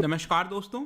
नमस्कार दोस्तों।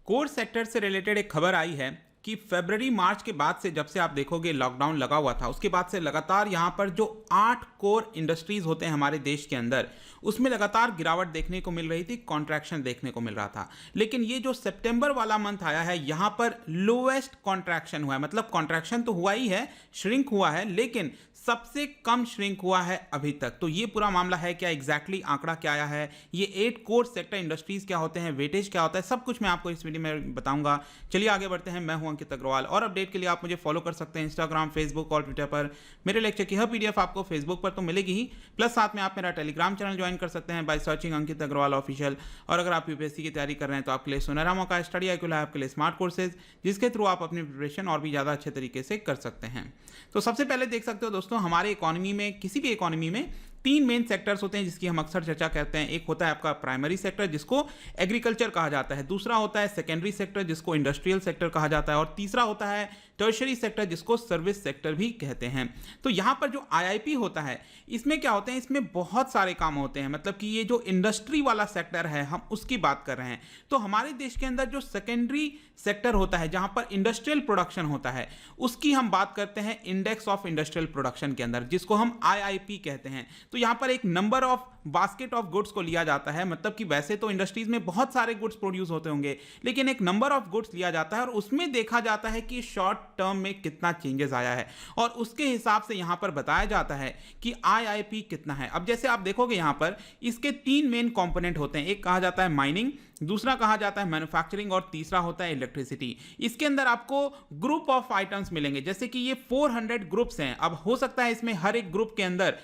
Core sector से रिलेटेड एक खबर आई है कि फरवरी मार्च के बाद से, जब से आप देखोगे लॉकडाउन लगा हुआ था, उसके बाद से लगातार यहाँ पर जो 8 कोर इंडस्ट्रीज होते हैं हमारे देश के अंदर, उसमें लगातार गिरावट देखने को मिल रही थी, कॉन्ट्रैक्शन देखने को मिल रहा था। लेकिन ये जो सितंबर वाला मंथ आया है, यहाँ पर लोएस्ट कॉन्ट्रैक्शन हुआ है। मतलब कॉन्ट्रैक्शन तो हुआ ही है, श्रिंक हुआ है, लेकिन सबसे कम श्रिंक हुआ है अभी तक। तो ये पूरा मामला है क्या, एग्जैक्टली आंकड़ा क्या आया है, ये 8 कोर सेक्टर इंडस्ट्रीज क्या होते हैं, वेटेज क्या होता है, सब कुछ मैं आपको इस वीडियो में बताऊंगा। चलिए आगे बढ़ते हैं। मैं हूं अंकित अग्रवाल और अपडेट के लिए आप मुझे फॉलो कर सकते हैं इंस्टाग्राम, फेसबुक और ट्विटर पर। मेरे लेक्चर की हर पीडीएफ आपको फेसबुक पर तो मिलेगी ही, प्लस साथ में आप मेरा टेलीग्राम चैनल ज्वाइन कर सकते हैं by searching Ankit Agrawal official. और अगर आप यूपीएससी की तैयारी कर रहे हैं तो आपके लिए सुनहरा मौका है, स्टडी आई है आपके लिए स्मार्ट कोर्सेज, जिसके थ्रू आप अपनी प्रिपरेशन और भी ज़्यादा अच्छे तरीके से कर सकते हैं। तो सबसे पहले देख सकते हो दोस्तों, हमारे इकोनॉमी में, किसी भी इकोनॉमी में 3 मेन सेक्टर्स होते हैं जिसकी हम अक्सर चर्चा करते हैं। एक होता है आपका प्राइमरी सेक्टर, जिसको एग्रीकल्चर कहा जाता है। दूसरा होता है सेकेंडरी सेक्टर, जिसको इंडस्ट्रियल सेक्टर कहा जाता है। और तीसरा होता है टर्शरी सेक्टर, जिसको सर्विस सेक्टर भी कहते हैं। तो यहाँ पर जो आईआईपी होता है, इसमें क्या होते हैं, इसमें बहुत सारे काम होते हैं। मतलब कि ये जो इंडस्ट्री वाला सेक्टर है, हम उसकी बात कर रहे हैं। तो हमारे देश के अंदर जो सेकेंडरी सेक्टर होता है, जहाँ पर इंडस्ट्रियल प्रोडक्शन होता है, उसकी हम बात करते हैं इंडेक्स ऑफ इंडस्ट्रियल प्रोडक्शन के अंदर, जिसको हम आईआईपी कहते हैं। तो यहाँ पर एक number of basket of goods को लिया जाता है। मतलब कि वैसे तो इंडस्ट्रीज में बहुत सारे गुड्स प्रोड्यूस होते होंगे, लेकिन एक नंबर ऑफ गुड्स लिया जाता है और उसमें देखा जाता है कि शॉर्ट टर्म में कितना चेंजेस आया है, और उसके हिसाब से यहां पर बताया जाता है कि आईआईपी कितना है। अब जैसे आप देखोगे यहां पर इसके 3 मेन कंपोनेंट होते हैं। एक कहा जाता है माइनिंग, दूसरा कहा जाता है मैन्युफैक्चरिंग और तीसरा होता है इलेक्ट्रिसिटी। इसके अंदर आपको ग्रुप ऑफ आइटम्स मिलेंगे, जैसे कि ये 400 ग्रुप्स हैं। अब हो सकता है इसमें हर एक ग्रुप के अंदर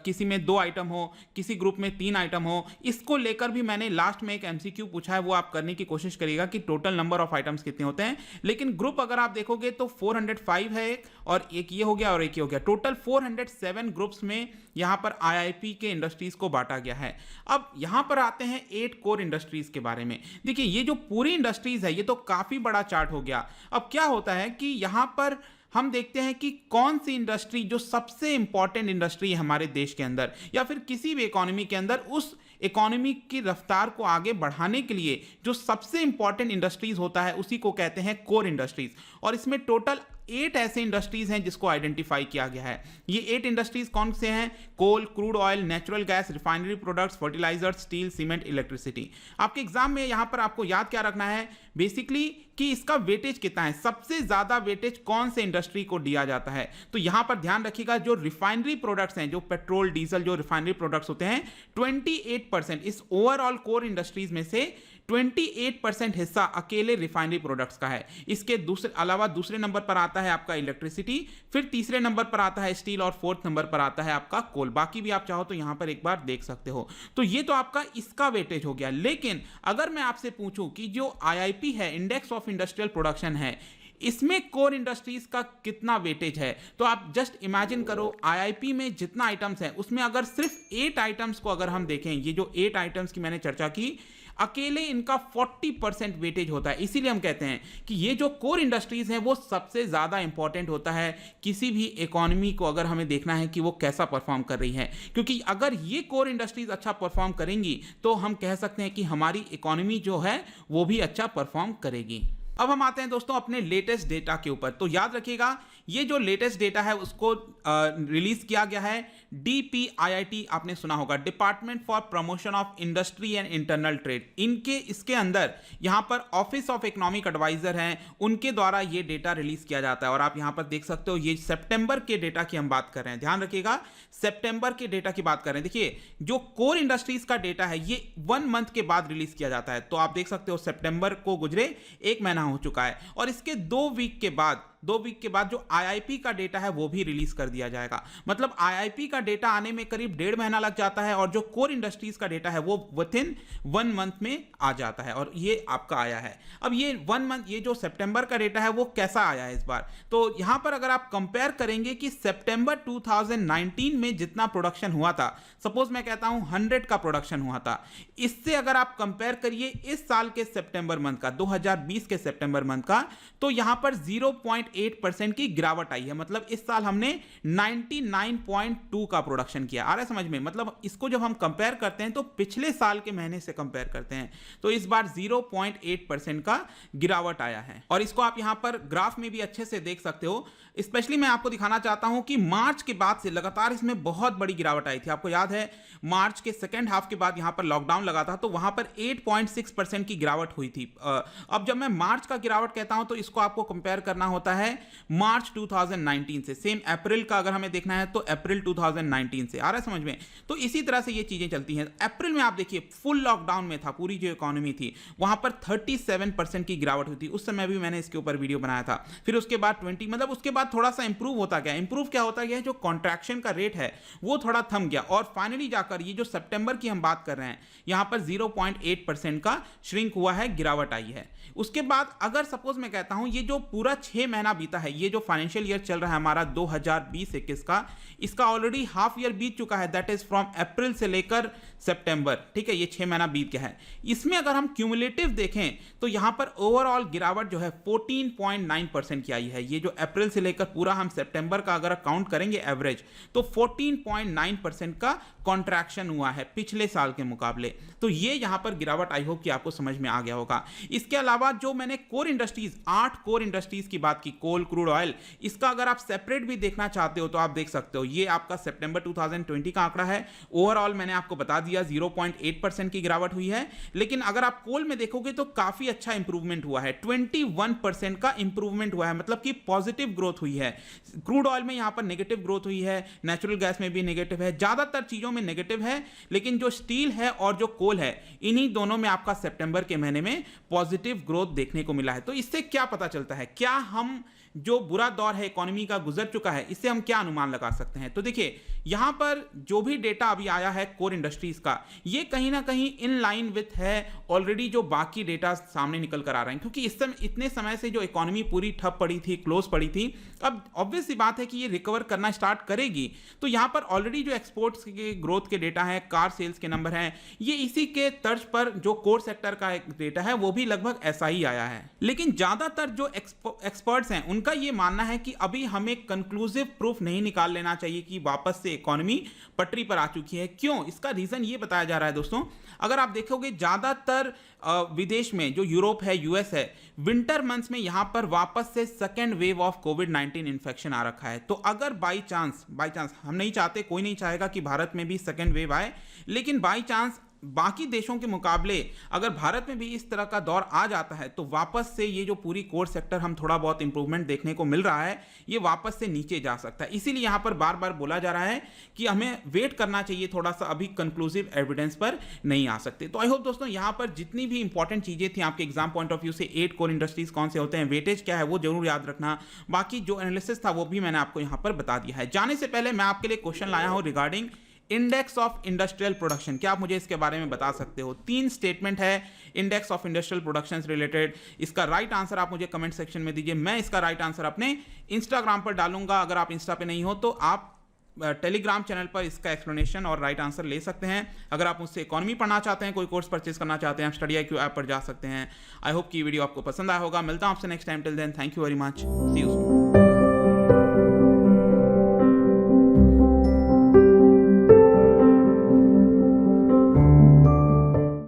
किसी में 2 आइटम हो, किसी ग्रुप में 3 आइटम हो। इसको लेकर भी मैंने लास्ट में एक एमसीक्यू पूछा है, वो आप करने की कोशिश करिएगा कि टोटल नंबर ऑफ आइटम्स कितने होते हैं। लेकिन ग्रुप अगर आप देखोगे तो 405 है एक, और एक ये हो गया और एक ये हो गया। टोटल 407 ग्रुप्स में यहां पर आईआईपी के इंडस्ट्रीज को बांटा गया है। अब यहां पर आते हैं 8 कोर इंडस्ट्रीज के बारे में। देखिए ये जो पूरी इंडस्ट्रीज है, ये तो काफी बड़ा चार्ट हो गया। अब क्या होता है कि यहां पर हम देखते हैं कि कौन सी इंडस्ट्री जो सबसे इंपॉर्टेंट इंडस्ट्री है हमारे देश के अंदर या फिर किसी भी इकोनॉमी के अंदर, उस इकोनॉमी की रफ्तार को आगे बढ़ाने के लिए जो सबसे इंपॉर्टेंट इंडस्ट्रीज होता है, उसी को कहते हैं कोर इंडस्ट्रीज। और इसमें टोटल 8 ऐसे इंडस्ट्रीज हैं जिसको आइडेंटिफाई किया गया है। ये 8 इंडस्ट्रीज कौन से हैं? Coal, crude oil, natural gas, refinery products, fertiliser, steel, cement, electricity. आपके एग्जाम में यहां पर आपको याद क्या रखना है बेसिकली, कि इसका वेटेज कितना है, सबसे ज्यादा वेटेज कौन से इंडस्ट्री को दिया जाता है। तो यहां पर ध्यान रखिएगा, जो रिफाइनरी प्रोडक्ट्स हैं, जो पेट्रोल, डीजल, जो रिफाइनरी प्रोडक्ट्स होते हैं, 28% इस ओवरऑल कोर इंडस्ट्रीज में से 28% हिस्सा अकेले रिफाइनरी प्रोडक्ट्स का है। इसके अलावा दूसरे नंबर पर आता है आपका इलेक्ट्रिसिटी, फिर तीसरे नंबर पर आता है स्टील और फोर्थ नंबर पर आता है आपका कोल। बाकी भी आप चाहो तो यहां पर एक बार देख सकते हो। तो ये तो आपका इसका वेटेज हो गया। लेकिन अगर मैं आपसे पूछूं कि जो आईआईपी है, इंडेक्स ऑफ इंडस्ट्रियल प्रोडक्शन है, इसमें कोर इंडस्ट्रीज का कितना वेटेज है, तो आप जस्ट इमेजिन करो, आईआईपी में जितना आइटम्स है उसमें अगर सिर्फ 8 आइटम्स को अगर हम देखें, ये जो 8 आइटम्स की मैंने चर्चा की, अकेले इनका 40% वेटेज होता है। इसीलिए हम कहते हैं कि ये जो कोर इंडस्ट्रीज है वो सबसे ज्यादा इंपॉर्टेंट होता है किसी भी इकोनॉमी को, अगर हमें देखना है कि वो कैसा परफॉर्म कर रही है। क्योंकि अगर ये कोर इंडस्ट्रीज अच्छा परफॉर्म करेंगी तो हम कह सकते हैं कि हमारी इकोनॉमी जो है वो भी अच्छा परफॉर्म करेगी। अब हम आते हैं दोस्तों अपने लेटेस्ट डेटा के ऊपर। तो याद रखिएगा, ये जो लेटेस्ट डेटा है उसको रिलीज किया गया है डीपीआईआईटी, आपने सुना होगा, department for promotion of industry and internal trade. इसके अंदर यहां पर ऑफिस ऑफ इकोनॉमिक एडवाइजर हैं, उनके द्वारा ये डेटा रिलीज किया जाता है। और आप यहां पर देख सकते हो, ये सितंबर के डेटा की हम बात कर रहे हैं। ध्यान रखिएगा, सितंबर के डेटा की बात कर रहे हैं। देखिए जो कोर इंडस्ट्रीज का डेटा है ये 1 मंथ के बाद रिलीज किया जाता है। तो आप देख सकते हो सितंबर को गुजरे 1 महीना हो चुका है, और इसके 2 वीक के बाद जो आईआईपी का डेटा है वो भी रिलीज कर दिया जाएगा। मतलब आईआईपी का डेटा आने में करीब 1.5 महीना लग जाता है, और जो कोर इंडस्ट्रीज का डेटा है वो विथिन 1 मंथ में आ जाता है, और ये आपका आया है। अब ये 1 मंथ, ये जो सितंबर का डेटा है वो कैसा आया है इस बार, तो यहां पर अगर आप कंपेयर करेंगे कि सितंबर 2019 में जितना प्रोडक्शन हुआ था, सपोज मैं कहता हूं 100 का प्रोडक्शन हुआ था, इससे अगर आप कंपेयर करिए इस साल के सितंबर मंथ का, 2020 के सितंबर मंथ का, तो यहां पर 0.8 0.8% की गिरावट आई है। मतलब इस साल हमने 99.2 का प्रोडक्शन किया। आ रहा है समझ में? मतलब इसको जब हम कंपेयर करते हैं तो पिछले साल के महीने से कंपेयर करते हैं तो इस बार 0.8% का गिरावट आया है। और इसको आप यहां पर ग्राफ में भी अच्छे से देख सकते हो। स्पेशली मैं आपको दिखाना चाहता हूं कि मार्च के बाद से लगातार इसमें बहुत बड़ी गिरावट आई थी। आपको याद है मार्च के सेकेंड हाफ के बाद यहां पर लॉकडाउन लगा था तो वहां पर 8.6% की गिरावट हुई थी। अब जब मैं मार्च का गिरावट कहता हूं तो इसको आपको कंपेयर करना होता है मार्च 2019 से। सेम अप्रैल का अगर हमें देखना है तो अप्रैल 2019 से। आ रहा है समझ में? तो इसी तरह से ये चीजें चलती हैं। अप्रैल में आप देखिए फुल लॉकडाउन में था, पूरी जो इकोनॉमी थी वहां पर 37% की गिरावट हुई थी। उस समय भी मैंने इसके ऊपर वीडियो बनाया था। फिर उसके बाद 20 मतलब उसके बाद थोड़ा सा इंप्रूव होता गया। इंप्रूव क्या होता गया? जो कॉन्ट्रैक्शन का रेट है वो थोड़ा थम गया और फाइनली जाकर ये जो सितंबर की हम बात कर रहे हैं यहां पर 0.8% का श्रिंक हुआ है, गिरावट आई है। उसके बाद अगर सपोज मैं कहता हूं ये जो पूरा 6 महीना बीता है, ये जो फाइनेंशियल ईयर चल रहा है हमारा 2020-21 का, इसका ऑलरेडी हाफ ईयर बीत चुका है, दैट इज फ्रॉम अप्रैल से लेकर सितंबर। ठीक है, ये 6 महीना बीत गया है। इसमें अगर हम क्यूमुलेटिव देखें तो यहां पर ओवरऑल गिरावट जो है 14.9% की आई है। ये जो अप्रैल से लेकर पूरा हम सितंबर का अगर काउंट करेंगे एवरेज तो 14.9% का कॉन्ट्रैक्शन हुआ है पिछले साल के मुकाबले। तो ये यहां पर गिरावट आई होप कि आपको समझ में आ गया होगा। इसके अलावा जो मैंने कोर इंडस्ट्रीज 8 कोर इंडस्ट्रीज की बात की, कोल, क्रूड ऑयल, इसका अगर आप सेपरेट भी देखना चाहते हो तो आप देख सकते हो। ये आपका सितंबर 2020 का आंकड़ा है। ओवरऑल मैंने आपको बता दिया 0.8% की गिरावट हुई है। लेकिन अगर आप कोल में देखोगे तो काफी अच्छा इंप्रूवमेंट हुआ है, 21% का इंप्रूवमेंट हुआ है, मतलब कि पॉजिटिव ग्रोथ हुई है। क्रूड ऑयल में यहां पर नेगेटिव ग्रोथ हुई है, नेचुरल गैस में भी नेगेटिव है, ज्यादातर चीजों में नेगेटिव है। लेकिन जो स्टील है और जो कोल है इन्हीं दोनों में आपका सितंबर के महीने में पॉजिटिव ग्रोथ देखने को मिला है। तो इससे क्या पता चलता है? क्या हम जो बुरा दौर है इकोनॉमी का गुजर चुका है, इससे हम क्या अनुमान लगा सकते हैं? तो देखिए यहां पर जो भी डेटा अभी आया है कोर इंडस्ट्रीज का, ये कहीं ना कहीं इन लाइन विथ है ऑलरेडी जो बाकी डेटा सामने निकल कर आ रहे हैं। क्योंकि इस समय इतने समय से जो इकोनॉमी पूरी ठप पड़ी थी, क्लोज पड़ी थी, अब ऑब्वियस सी बात है कि ये रिकवर करना स्टार्ट करेगी। तो यहां पर ऑलरेडी जो एक्सपोर्ट्स के ग्रोथ के डेटा है, कार सेल्स के नंबर हैं, ये इसी के तर्ज पर जो कोर सेक्टर का एक डेटा है वो भी लगभग ऐसा ही आया है। लेकिन ज्यादातर जो एक्सपर्ट्स हैं उनका ये मानना है कि अभी हमें कंक्लूसिव प्रूफ नहीं निकाल लेना चाहिए कि वापस से इकोनॉमी पटरी पर आ चुकी है। क्यों? इसका रीजन ये बताया जा रहा है दोस्तों, अगर आप देखोगे ज्यादातर विदेश में जो यूरोप है, यूएस है, विंटर मंथ्स में यहां पर वापस से सेकेंड वेव ऑफ कोविड-19 इन्फेक्शन आ रखा है। तो अगर बाई चांस हम नहीं चाहते, कोई नहीं चाहेगा कि भारत में भी सेकेंड वेव आए, लेकिन बाई चांस बाकी देशों के मुकाबले अगर भारत में भी इस तरह का दौर आ जाता है तो वापस से ये जो पूरी कोर सेक्टर हम थोड़ा बहुत इंप्रूवमेंट देखने को मिल रहा है, ये वापस से नीचे जा सकता है। इसीलिए यहां पर बार बार बोला जा रहा है कि हमें वेट करना चाहिए थोड़ा सा, अभी कंक्लूसिव एविडेंस पर नहीं आ सकते। तो आई होप दोस्तों यहां पर जितनी भी इंपॉर्टेंट चीजें थी आपके एग्जाम पॉइंट ऑफ व्यू से, 8 कोर इंडस्ट्रीज कौन से होते हैं, वेटेज क्या है वो जरूर याद रखना। बाकी जो एनालिसिस था वो भी मैंने आपको यहां पर बता दिया है। जाने से पहले मैं आपके लिए क्वेश्चन लाया हूं regarding index of industrial production. क्या आप मुझे इसके बारे में बता सकते हो? 3 स्टेटमेंट है index of industrial production related. इसका राइट आंसर आप मुझे कमेंट सेक्शन में दीजिए। मैं इसका राइट आंसर अपने इंस्टाग्राम पर डालूंगा। अगर आप इंस्टा पे नहीं हो तो आप टेलीग्राम चैनल पर इसका एक्सप्लेनेशन और राइट आंसर ले सकते हैं। अगर आप मुझसे इकोनॉमी पढ़ना चाहते हैं, कोई कोर्स परचेज करना चाहते हैं, आप स्टडी IQ ऐप पर जा सकते हैं। आई होप कि वीडियो आपको पसंद आया होगा। मिलता हूं आपसे next time. Till then thank you very much, see you soon.